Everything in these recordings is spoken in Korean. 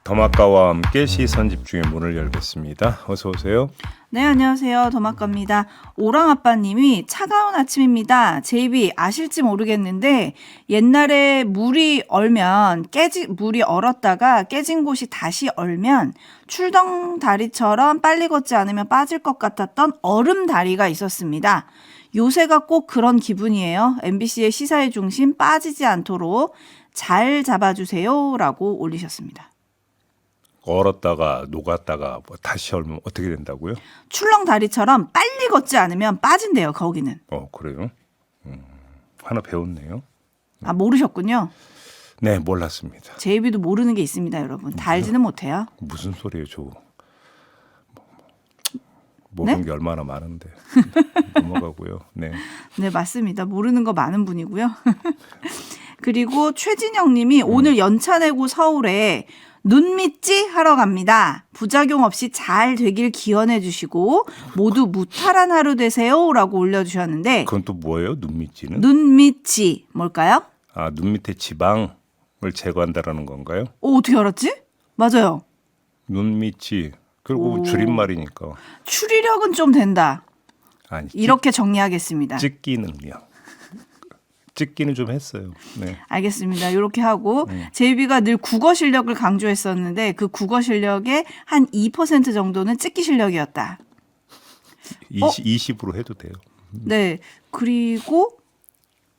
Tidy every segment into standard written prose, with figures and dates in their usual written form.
더마카와 함께 시선 집중의 문을 열겠습니다. 어서 오세요. 네, 안녕하세요. 더마카입니다. 오랑아빠님이 차가운 아침입니다. 제이비 아실지 모르겠는데 옛날에 물이 얼었다가 깨진 곳이 다시 얼면 출렁 다리처럼 빨리 걷지 않으면 빠질 것 같았던 얼음 다리가 있었습니다. 요새가 꼭 그런 기분이에요. MBC의 시사의 중심 빠지지 않도록 잘 잡아주세요. 라고 올리셨습니다. 얼었다가 녹았다가 다시 얼면 어떻게 된다고요? 출렁다리처럼 빨리 걷지 않으면 빠진대요. 거기는. 그래요? 하나 배웠네요. 아, 모르셨군요. 네, 몰랐습니다. 제이비도 모르는 게 있습니다, 여러분. 다 알지는 못해요. 무슨 소리예요, 저. 모르는 게 얼마나 많은데. 넘어가고요. 네. 네, 맞습니다. 모르는 거 많은 분이고요. 그리고 최진영 님이 오늘 연차 내고 서울에 눈 믿지 하러 갑니다. 부작용 없이 잘 되길 기원해 주시고 모두 무탈한 하루 되세요. 라고 올려주셨는데 그건 또 뭐예요? 눈 밑지는? 눈 믿지 뭘까요? 아, 눈 밑에 지방을 제거한다라는 건가요? 어떻게 알았지? 맞아요. 눈 밑지. 그리고 줄임말이니까. 추리력은 좀 된다. 아니, 이렇게 정리하겠습니다. 찍기는요. 찍기는 좀 했어요. 네. 알겠습니다. 이렇게 하고 제이비가 늘 국어 실력을 강조했었는데 그 국어 실력의 한 2% 정도는 찍기 실력이었다. 20으로 해도 돼요. 네. 그리고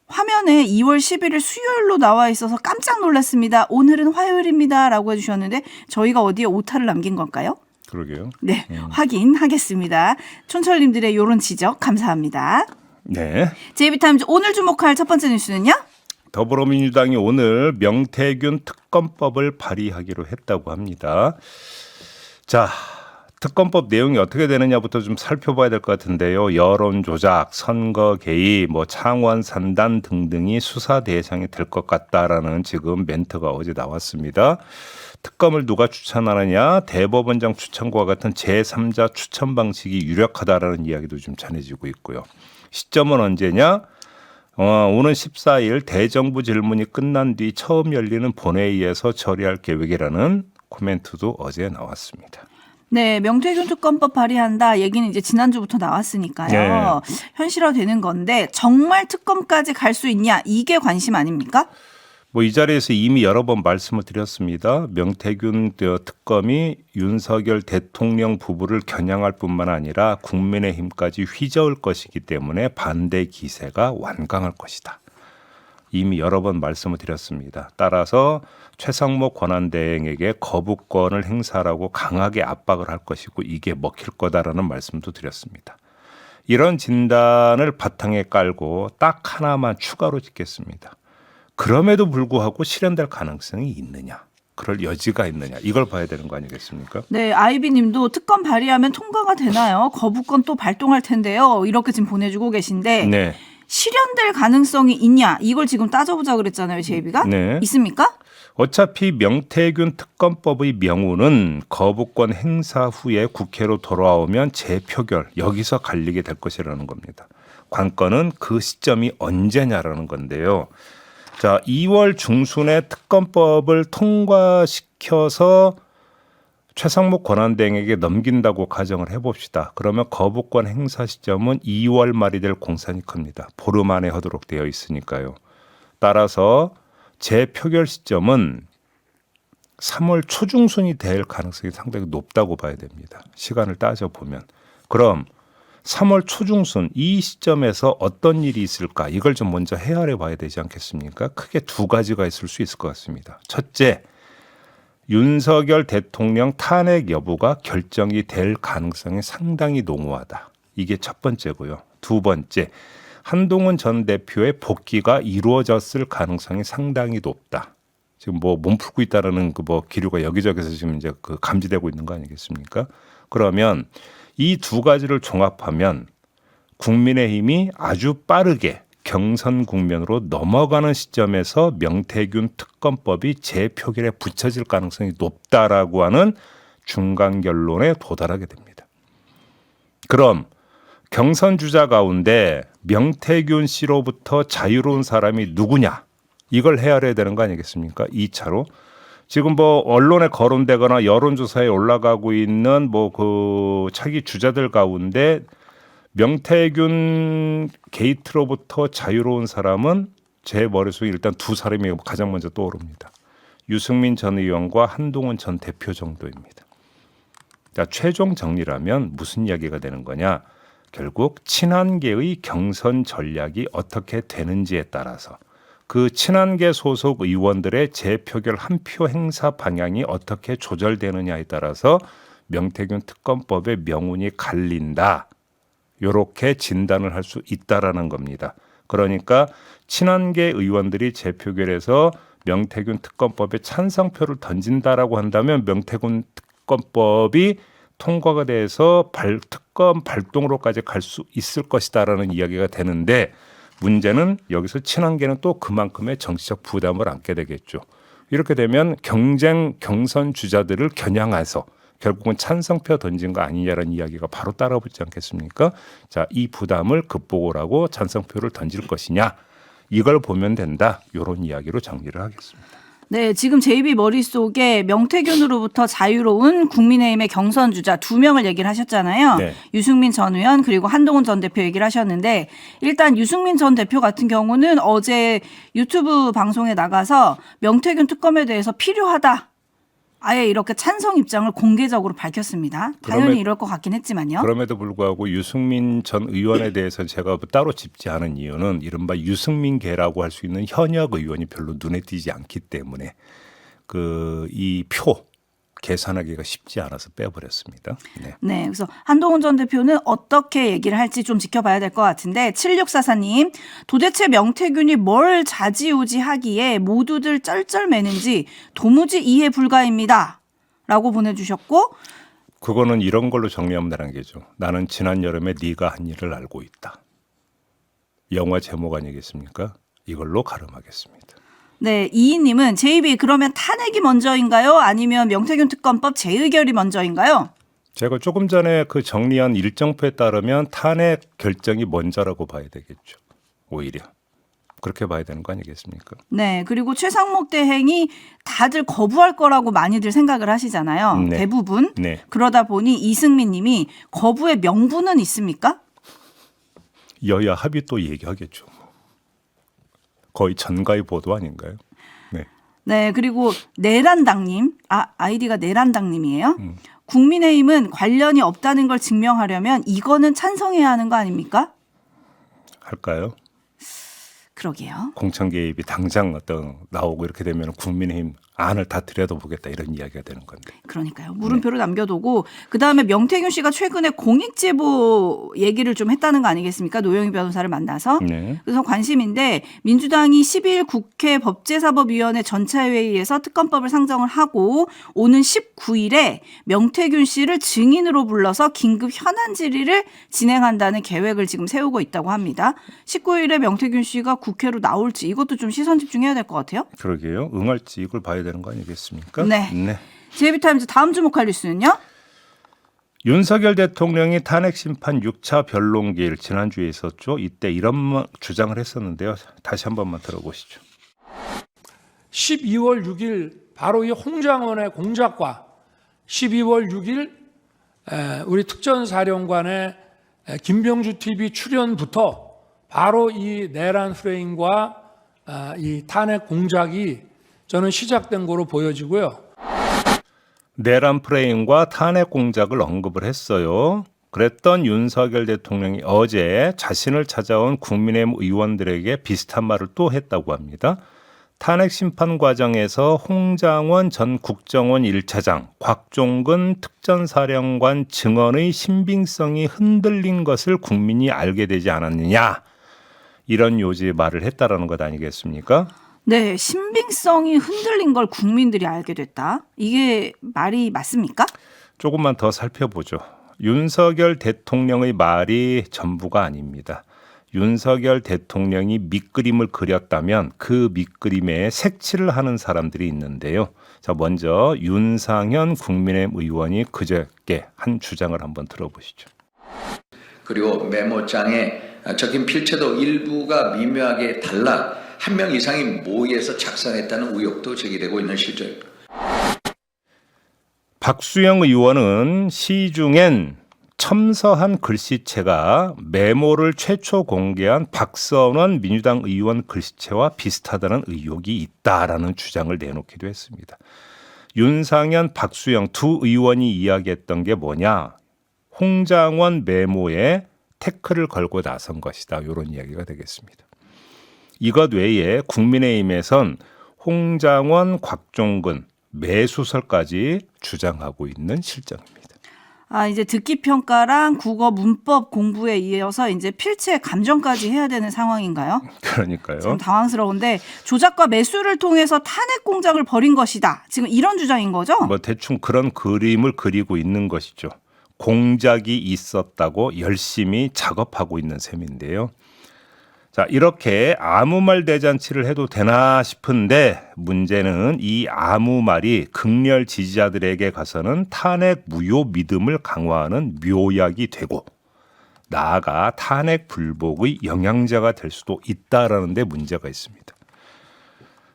화면에 2월 11일 수요일로 나와 있어서 깜짝 놀랐습니다. 오늘은 화요일입니다. 라고 해주셨는데 저희가 어디에 오타를 남긴 걸까요? 그러게요. 네. 확인하겠습니다. 촌철님들의 이런 지적 감사합니다. 네. 제이비타임즈 오늘 주목할 첫 번째 뉴스는요? 더불어민주당이 오늘 명태균 특검법을 발의하기로 했다고 합니다. 자, 특검법 내용이 어떻게 되느냐부터 좀 살펴봐야 될 것 같은데요. 여론 조작, 선거 개입, 창원 산단 등등이 수사 대상이 될 것 같다라는 지금 멘트가 어제 나왔습니다. 특검을 누가 추천하느냐, 대법원장 추천과 같은 제3자 추천 방식이 유력하다라는 이야기도 좀 전해지고 있고요. 시점은 언제냐? 오는 14일 대정부 질문이 끝난 뒤 처음 열리는 본회의에서 처리할 계획이라는 코멘트도 어제 나왔습니다. 네, 명태균 특검법 발의한다 얘기는 이제 지난주부터 나왔으니까요. 네. 현실화되는 건데 정말 특검까지 갈 수 있냐 이게 관심 아닙니까? 이 자리에서 이미 여러 번 말씀을 드렸습니다. 명태균 특검이 윤석열 대통령 부부를 겨냥할 뿐만 아니라 국민의힘까지 휘저을 것이기 때문에 반대 기세가 완강할 것이다. 이미 여러 번 말씀을 드렸습니다. 따라서 최상목 권한대행에게 거부권을 행사하라고 강하게 압박을 할 것이고 이게 먹힐 거다라는 말씀도 드렸습니다. 이런 진단을 바탕에 깔고 딱 하나만 추가로 짓겠습니다. 그럼에도 불구하고 실현될 가능성이 있느냐, 그럴 여지가 있느냐, 이걸 봐야 되는 거 아니겠습니까? 네, 아이비님도 특검 발의하면 통과가 되나요? 거부권 또 발동할 텐데요. 이렇게 지금 보내주고 계신데 네. 실현될 가능성이 있냐? 이걸 지금 따져보자 그랬잖아요, 제이비가. 네. 있습니까? 어차피 명태균 특검법의 명우는 거부권 행사 후에 국회로 돌아오면 재표결, 여기서 갈리게 될 것이라는 겁니다. 관건은 그 시점이 언제냐라는 건데요. 자, 2월 중순에 특검법을 통과시켜서 최상목 권한대행에게 넘긴다고 가정을 해봅시다. 그러면 거부권 행사 시점은 2월 말이 될 공산이 큽니다. 보름 안에 하도록 되어 있으니까요. 따라서 재표결 시점은 3월 초중순이 될 가능성이 상당히 높다고 봐야 됩니다. 시간을 따져보면. 그럼 3월 초중순 이 시점에서 어떤 일이 있을까? 이걸 좀 먼저 헤아려 봐야 되지 않겠습니까? 크게 두 가지가 있을 수 있을 것 같습니다. 첫째, 윤석열 대통령 탄핵 여부가 결정이 될 가능성이 상당히 농후하다. 이게 첫 번째고요. 두 번째, 한동훈 전 대표의 복귀가 이루어졌을 가능성이 상당히 높다. 지금 몸 풀고 있다라는 기류가 여기저기서 지금 이제 감지되고 있는 거 아니겠습니까? 그러면 이 두 가지를 종합하면 국민의힘이 아주 빠르게 경선 국면으로 넘어가는 시점에서 명태균 특검법이 재표결에 붙여질 가능성이 높다라고 하는 중간 결론에 도달하게 됩니다. 그럼 경선 주자 가운데 명태균 씨로부터 자유로운 사람이 누구냐? 이걸 헤아려야 되는 거 아니겠습니까? 2차로. 지금 뭐 언론에 거론되거나 여론조사에 올라가고 있는 뭐 그 차기 주자들 가운데 명태균 게이트로부터 자유로운 사람은 제 머릿속에 일단 두 사람이 가장 먼저 떠오릅니다. 유승민 전 의원과 한동훈 전 대표 정도입니다. 자, 최종 정리라면 무슨 이야기가 되는 거냐? 결국 친한계의 경선 전략이 어떻게 되는지에 따라서 그 친한계 소속 의원들의 재표결 한 표 행사 방향이 어떻게 조절되느냐에 따라서 명태균 특검법의 명운이 갈린다. 이렇게 진단을 할 수 있다라는 겁니다. 그러니까 친한계 의원들이 재표결에서 명태균 특검법에 찬성표를 던진다라고 한다면 명태균 특검법이 통과가 돼서 특검 발동으로까지 갈 수 있을 것이다라는 이야기가 되는데 문제는 여기서 친한계는 또 그만큼의 정치적 부담을 안게 되겠죠. 이렇게 되면 경선 주자들을 겨냥해서 결국은 찬성표 던진 거 아니냐라는 이야기가 바로 따라붙지 않겠습니까? 자, 이 부담을 극복을 하고 찬성표를 던질 것이냐 이걸 보면 된다. 이런 이야기로 정리를 하겠습니다. 네, 지금 JB 머릿속에 명태균으로부터 자유로운 국민의힘의 경선 주자 2명을 얘기를 하셨잖아요. 네. 유승민 전 의원 그리고 한동훈 전 대표 얘기를 하셨는데 일단 유승민 전 대표 같은 경우는 어제 유튜브 방송에 나가서 명태균 특검에 대해서 필요하다. 아예 이렇게 찬성 입장을 공개적으로 밝혔습니다. 당연히 이럴 것 같긴 했지만요. 그럼에도 불구하고 유승민 전 의원에 대해서 제가 따로 짚지 않은 이유는 이른바 유승민계라고 할 수 있는 현역 의원이 별로 눈에 띄지 않기 때문에 이 표 계산하기가 쉽지 않아서 빼버렸습니다. 네. 네, 그래서 한동훈 전 대표는 어떻게 얘기를 할지 좀 지켜봐야 될 것 같은데 7644님 도대체 명태균이 뭘 좌지우지하기에 모두들 쩔쩔매는지 도무지 이해 불가입니다. 라고 보내주셨고 그거는 이런 걸로 정리하면 되는 게죠. 나는 지난 여름에 네가 한 일을 알고 있다. 영화 제목 아니겠습니까? 이걸로 가름하겠습니다. 네, 이인님은 JB 그러면 탄핵이 먼저인가요? 아니면 명태균 특검법 재의결이 먼저인가요? 제가 조금 전에 그 정리한 일정표에 따르면 탄핵 결정이 먼저라고 봐야 되겠죠. 오히려. 그렇게 봐야 되는 거 아니겠습니까? 네, 그리고 최상목 대행이 다들 거부할 거라고 많이들 생각을 하시잖아요. 네. 대부분. 네. 그러다 보니 이승민 님이 거부의 명분은 있습니까? 여야 합의 또 얘기하겠죠. 거의 전가의 보도 아닌가요? 네. 네, 그리고 내란당님, 아이디가 내란당님이에요. 국민의힘은 관련이 없다는 걸 증명하려면 이거는 찬성해야 하는 거 아닙니까? 할까요? 그러게요. 공천 개입이 당장 나오고 이렇게 되면 국민의힘 안을 다 들여다보겠다 이런 이야기가 되는 건데. 그러니까요. 물음표를 남겨두고 그다음에 명태균 씨가 최근에 공익제보 얘기를 좀 했다는 거 아니겠습니까? 노영희 변호사를 만나서. 네. 그래서 관심인데 민주당이 12일 국회 법제사법위원회 전체회의에서 특검법을 상정을 하고 오는 19일에 명태균 씨를 증인으로 불러서 긴급 현안 질의를 진행한다는 계획을 지금 세우고 있다고 합니다. 19일에 명태균 씨가 국회로 나올지 이것도 좀 시선 집중해야 될 것 같아요. 그러게요. 응할지 이걸 봐야 되는 거 아니겠습니까? 네. JB타임즈 다음 주목할 뉴스는요? 윤석열 대통령이 탄핵 심판 6차 변론기일 지난주에 있었죠. 이때 이런 주장을 했었는데요. 다시 한 번만 들어보시죠. 12월 6일 바로 이 홍장원의 공작과 12월 6일 우리 특전사령관의 김병주 TV 출연부터 바로 이 내란 프레임과 이 탄핵 공작이 저는 시작된 거로 보여지고요. 내란 프레임과 탄핵 공작을 언급을 했어요. 그랬던 윤석열 대통령이 어제 자신을 찾아온 국민의힘 의원들에게 비슷한 말을 또 했다고 합니다. 탄핵 심판 과정에서 홍장원 전 국정원 1차장, 곽종근 특전사령관 증언의 신빙성이 흔들린 것을 국민이 알게 되지 않았느냐. 이런 요지의 말을 했다라는 것 아니겠습니까? 네, 신빙성이 흔들린 걸 국민들이 알게 됐다. 이게 말이 맞습니까? 조금만 더 살펴보죠. 윤석열 대통령의 말이 전부가 아닙니다. 윤석열 대통령이 밑그림을 그렸다면 그 밑그림에 색칠을 하는 사람들이 있는데요. 자, 먼저 윤상현 국민의힘 의원이 그저께 한 주장을 한번 들어보시죠. 그리고 메모장에 적힌 필체도 일부가 미묘하게 달라 한 명 이상이 모의해서 작성했다는 의혹도 제기되고 있는 실정입니다. 박수영 의원은 시중엔 첨서한 글씨체가 메모를 최초 공개한 박선원 민주당 의원 글씨체와 비슷하다는 의혹이 있다라는 주장을 내놓기도 했습니다. 윤상현, 박수영 두 의원이 이야기했던 게 뭐냐? 홍장원 메모에 태클을 걸고 나선 것이다. 이런 이야기가 되겠습니다. 이것 외에 국민의힘에선 홍장원, 곽종근, 매수설까지 주장하고 있는 실정입니다. 이제 듣기 평가랑 국어 문법 공부에 이어서 이제 필체 감정까지 해야 되는 상황인가요? 그러니까요. 좀 당황스러운데 조작과 매수를 통해서 탄핵 공작을 벌인 것이다. 지금 이런 주장인 거죠? 뭐 대충 그런 그림을 그리고 있는 것이죠. 공작이 있었다고 열심히 작업하고 있는 셈인데요. 자, 이렇게 아무 말 대잔치를 해도 되나 싶은데 문제는 이 아무 말이 극렬 지지자들에게 가서는 탄핵 무효 믿음을 강화하는 묘약이 되고 나아가 탄핵 불복의 영향자가 될 수도 있다라는 데 문제가 있습니다.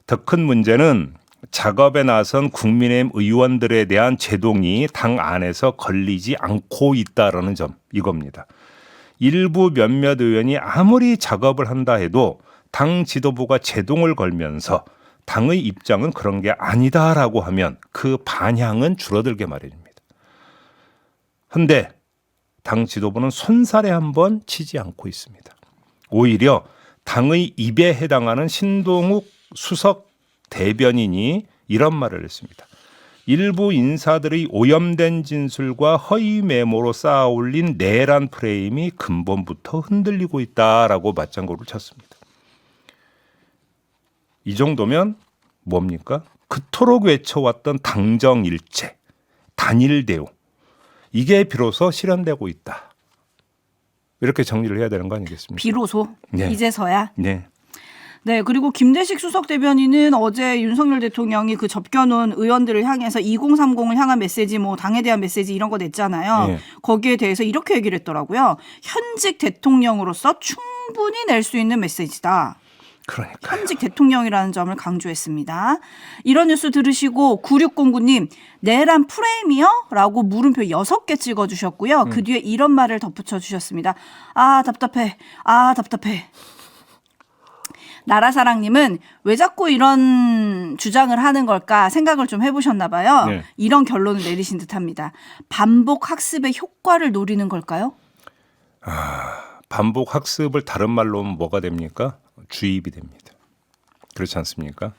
더 큰 문제는 작업에 나선 국민의힘 의원들에 대한 제동이 당 안에서 걸리지 않고 있다라는 점, 이겁니다. 일부 몇몇 의원이 아무리 작업을 한다 해도 당 지도부가 제동을 걸면서 당의 입장은 그런 게 아니다라고 하면 그 반향은 줄어들게 마련입니다. 그런데 당 지도부는 손살에 한번 치지 않고 있습니다. 오히려 당의 입에 해당하는 신동욱 수석 대변인이 이런 말을 했습니다. 일부 인사들의 오염된 진술과 허위 메모로 쌓아올린 내란 프레임이 근본부터 흔들리고 있다라고 맞장구를 쳤습니다. 이 정도면 뭡니까? 그토록 외쳐왔던 당정일체, 단일대우, 이게 비로소 실현되고 있다. 이렇게 정리를 해야 되는 거 아니겠습니까? 비로소 네. 이제서야. 네. 네, 그리고 김대식 수석 대변인은 어제 윤석열 대통령이 그 접견온 의원들을 향해서 2030을 향한 메시지, 뭐 당에 대한 메시지 이런 거 냈잖아요. 네. 거기에 대해서 이렇게 얘기를 했더라고요. 현직 대통령으로서 충분히 낼 수 있는 메시지다. 그러니까 현직 대통령이라는 점을 강조했습니다. 이런 뉴스 들으시고 9609님 내란 프레임이요? 라고 물음표 6개 찍어주셨고요. 그 뒤에 이런 말을 덧붙여 주셨습니다. 아 답답해. 아 답답해. 나라사랑님은 왜 자꾸 이런 주장을 하는 걸까 생각을 좀 해보셨나 봐요. 네. 이런 결론을 내리신 듯합니다. 반복 학습의 효과를 노리는 걸까요? 반복 학습을 다른 말로 하면 뭐가 됩니까? 주입이 됩니다. 그렇지 않습니까?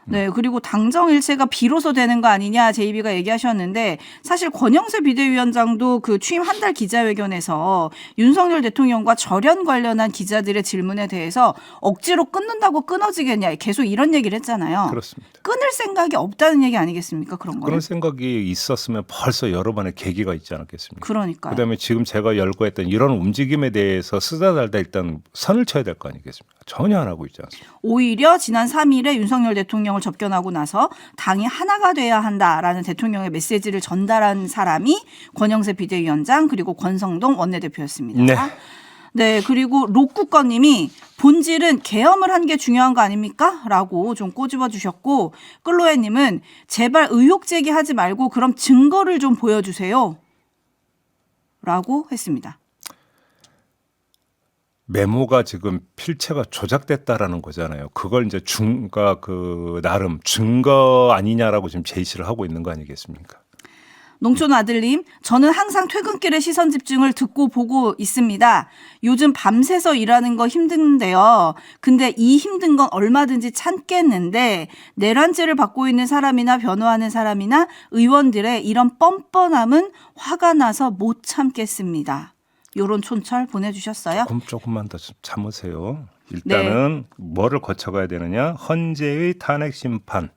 네, 그리고 당정일체가 비로소 되는 거 아니냐 제이비가 얘기하셨는데 사실 권영세 비대위원장도 그 취임 한 달 기자회견에서 윤석열 대통령과 절연 관련한 기자들의 질문에 대해서 억지로 끊는다고 끊어지겠냐 계속 이런 얘기를 했잖아요. 그렇습니다. 끊을 생각이 없다는 얘기 아니겠습니까? 그런 거는. 그런 생각이 있었으면 벌써 여러 번의 계기가 있지 않았겠습니까? 그러니까요. 그다음에 지금 제가 열거했던 이런 움직임에 대해서 쓰다달다 일단 선을 쳐야 될 거 아니겠습니까? 전혀 안 하고 있지 않습니까? 오히려 지난 3일에 윤석열 대통령을 접견하고 나서 당이 하나가 돼야 한다라는 대통령의 메시지를 전달한 사람이 권영세 비대위원장 그리고 권성동 원내대표였습니다. 네. 네, 그리고 록국건님이 본질은 계엄을 한 게 중요한 거 아닙니까? 라고 좀 꼬집어 주셨고 끌로에님은 제발 의혹 제기하지 말고 그럼 증거를 좀 보여주세요. 라고 했습니다. 메모가 지금 필체가 조작됐다라는 거잖아요. 그걸 이제 나름 증거 아니냐라고 지금 제시를 하고 있는 거 아니겠습니까? 농촌 아들님, 저는 항상 퇴근길에 시선 집중을 듣고 보고 있습니다. 요즘 밤새서 일하는 거 힘든데요. 근데 이 힘든 건 얼마든지 참겠는데 내란죄를 받고 있는 사람이나 변호하는 사람이나 의원들의 이런 뻔뻔함은 화가 나서 못 참겠습니다. 요런 촌철 보내주셨어요. 조금만 더 참으세요. 일단은 뭐를 거쳐가야 되느냐? 헌재의 탄핵 심판을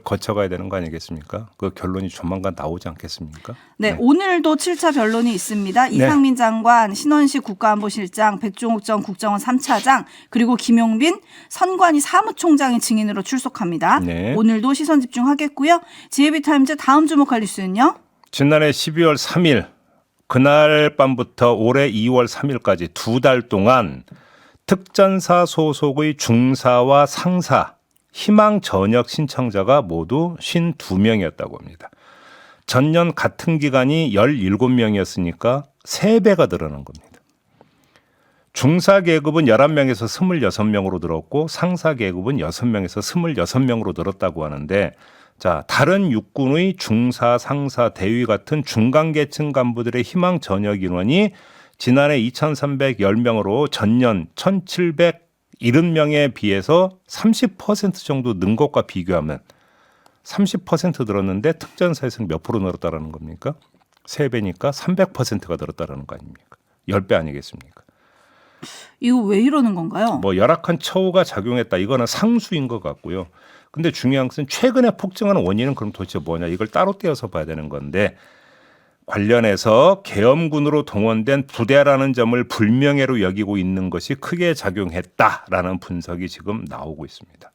거쳐가야 되는 거 아니겠습니까? 그 결론이 조만간 나오지 않겠습니까? 네, 오늘도 7차 변론이 있습니다. 이상민 장관, 신원식 국가안보실장, 백종욱 전 국정원 3차장, 그리고 김용빈 선관위 사무총장이 증인으로 출석합니다. 네. 오늘도 시선 집중하겠고요. 지혜비타임즈 다음 주목할 뉴스는요? 지난해 12월 3일 그날 밤부터 올해 2월 3일까지 2달 동안 특전사 소속의 중사와 상사 희망 전역 신청자가 모두 52명이었다고 합니다. 전년 같은 기간이 17명이었으니까 3배가 늘어난 겁니다. 중사 계급은 11명에서 26명으로 늘었고 상사 계급은 6명에서 26명으로 늘었다고 하는데 자, 다른 육군의 중사, 상사, 대위 같은 중간계층 간부들의 희망 전역 인원이 지난해 2,310명으로 전년 1,770명에 비해서 30% 정도 는 것과 비교하면 30% 늘었는데 특전사에서는 몇 프로 늘었다라는 겁니까? 3배니까 300%가 늘었다라는 거 아닙니까? 10배 아니겠습니까? 이거 왜 이러는 건가요? 뭐 열악한 처우가 작용했다. 이거는 상수인 것 같고요. 근데 중요한 것은 최근에 폭증하는 원인은 그럼 도대체 뭐냐? 이걸 따로 떼어서 봐야 되는 건데 관련해서 계엄군으로 동원된 부대라는 점을 불명예로 여기고 있는 것이 크게 작용했다라는 분석이 지금 나오고 있습니다.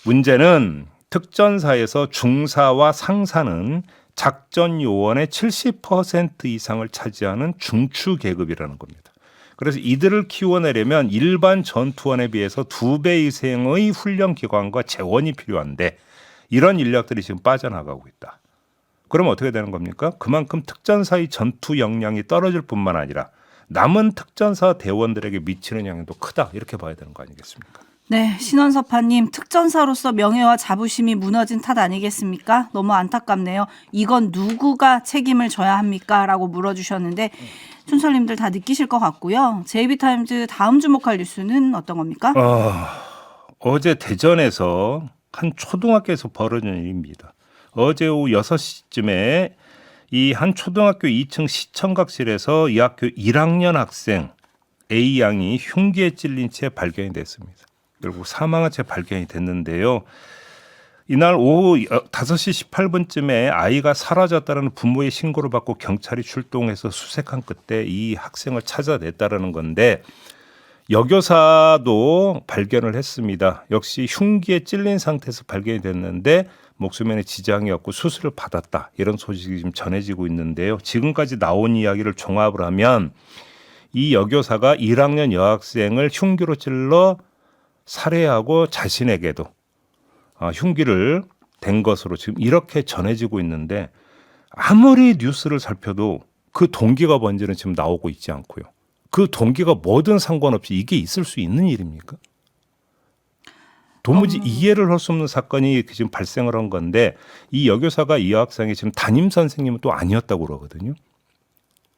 문제는 특전사에서 중사와 상사는 작전 요원의 70% 이상을 차지하는 중추 계급이라는 겁니다. 그래서 이들을 키워내려면 일반 전투원에 비해서 2배 이상의 훈련 기관과 재원이 필요한데 이런 인력들이 지금 빠져나가고 있다. 그럼 어떻게 되는 겁니까? 그만큼 특전사의 전투 역량이 떨어질 뿐만 아니라 남은 특전사 대원들에게 미치는 영향도 크다. 이렇게 봐야 되는 거 아니겠습니까? 네, 신원섭파님, 특전사로서 명예와 자부심이 무너진 탓 아니겠습니까? 너무 안타깝네요. 이건 누구가 책임을 져야 합니까? 라고 물어주셨는데 춘철님들 다 느끼실 것 같고요. JB타임즈 다음 주목할 뉴스는 어떤 겁니까? 어제 대전에서 한 초등학교에서 벌어진 일입니다. 어제 오후 6시쯤에 이 한 초등학교 2층 시청각실에서 이 학교 1학년 학생 A 양이 흉기에 찔린 채 발견이 됐습니다. 결국 사망한 채 발견이 됐는데요. 이날 오후 5시 18분쯤에 아이가 사라졌다는 부모의 신고를 받고 경찰이 출동해서 수색한 끝에 이 학생을 찾아냈다는 건데 여교사도 발견을 했습니다. 역시 흉기에 찔린 상태에서 발견이 됐는데 목숨에는 지장이 없고 수술을 받았다. 이런 소식이 지금 전해지고 있는데요. 지금까지 나온 이야기를 종합을 하면 이 여교사가 1학년 여학생을 흉기로 찔러 살해하고 자신에게도 흉기를 댄 것으로 지금 이렇게 전해지고 있는데 아무리 뉴스를 살펴도 그 동기가 뭔지는 지금 나오고 있지 않고요. 그 동기가 뭐든 상관없이 이게 있을 수 있는 일입니까? 도무지 이해를 할 수 없는 사건이 지금 발생을 한 건데 이 여교사가 이 여학생이 지금 담임 선생님은 또 아니었다고 그러거든요.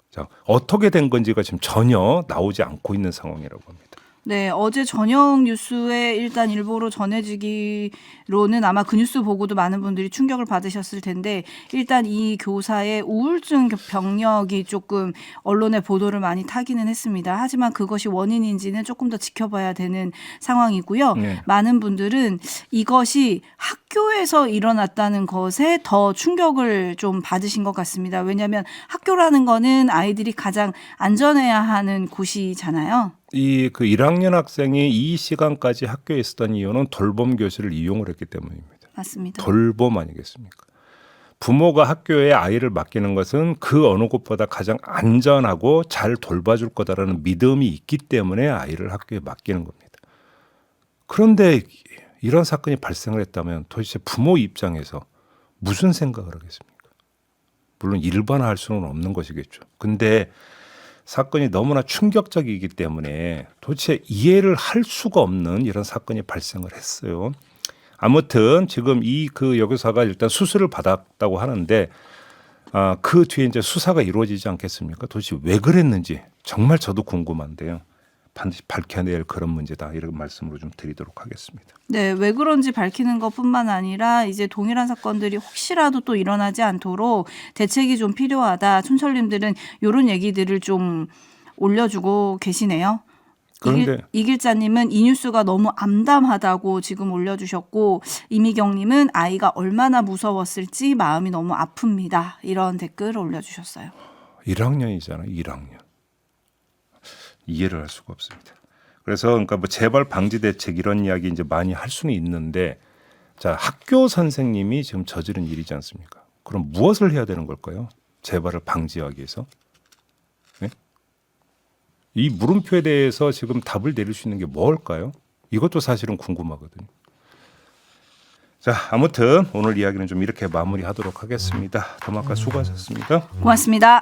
자, 어떻게 된 건지가 지금 전혀 나오지 않고 있는 상황이라고 합니다. 네, 어제 저녁 뉴스에 일단 일보로 전해지기로는 아마 그 뉴스 보고도 많은 분들이 충격을 받으셨을 텐데 일단 이 교사의 우울증 병력이 조금 언론의 보도를 많이 타기는 했습니다. 하지만 그것이 원인인지는 조금 더 지켜봐야 되는 상황이고요. 네. 많은 분들은 이것이 학교에서 일어났다는 것에 더 충격을 좀 받으신 것 같습니다. 왜냐하면 학교라는 거는 아이들이 가장 안전해야 하는 곳이잖아요. 그 1학년 학생이 이 시간까지 학교에 있었던 이유는 돌봄 교실을 이용을 했기 때문입니다. 맞습니다. 돌봄 아니겠습니까? 부모가 학교에 아이를 맡기는 것은 그 어느 곳보다 가장 안전하고 잘 돌봐줄 거다라는 믿음이 있기 때문에 아이를 학교에 맡기는 겁니다. 그런데 이런 사건이 발생을 했다면 도대체 부모 입장에서 무슨 생각을 하겠습니까? 물론 일반화할 수는 없는 것이겠죠. 근데 사건이 너무나 충격적이기 때문에 도대체 이해를 할 수가 없는 이런 사건이 발생을 했어요. 아무튼 지금 그 여교사가 일단 수술을 받았다고 하는데 그 뒤에 이제 수사가 이루어지지 않겠습니까? 도대체 왜 그랬는지 정말 저도 궁금한데요. 반드시 밝혀낼 그런 문제다 이런 말씀으로 좀 드리도록 하겠습니다. 네, 왜 그런지 밝히는 것뿐만 아니라 이제 동일한 사건들이 혹시라도 또 일어나지 않도록 대책이 좀 필요하다. 촌철님들은 이런 얘기들을 좀 올려주고 계시네요. 그런데 이길자님은 이 뉴스가 너무 암담하다고 지금 올려주셨고 이미경님은 아이가 얼마나 무서웠을지 마음이 너무 아픕니다. 이런 댓글 올려주셨어요. 1학년이잖아요. 1학년. 이해를 할 수가 없습니다. 그래서 그러니까 뭐 재발 방지 대책 이런 이야기 이제 많이 할 수는 있는데 자, 학교 선생님이 지금 저지른 일이지 않습니까? 그럼 무엇을 해야 되는 걸까요? 재발을 방지하기 위해서? 네? 이 물음표에 대해서 지금 답을 내릴 수 있는 게 뭘까요? 이것도 사실은 궁금하거든요. 자, 아무튼 오늘 이야기는 좀 이렇게 마무리하도록 하겠습니다. 더마카 수고하셨습니다. 고맙습니다.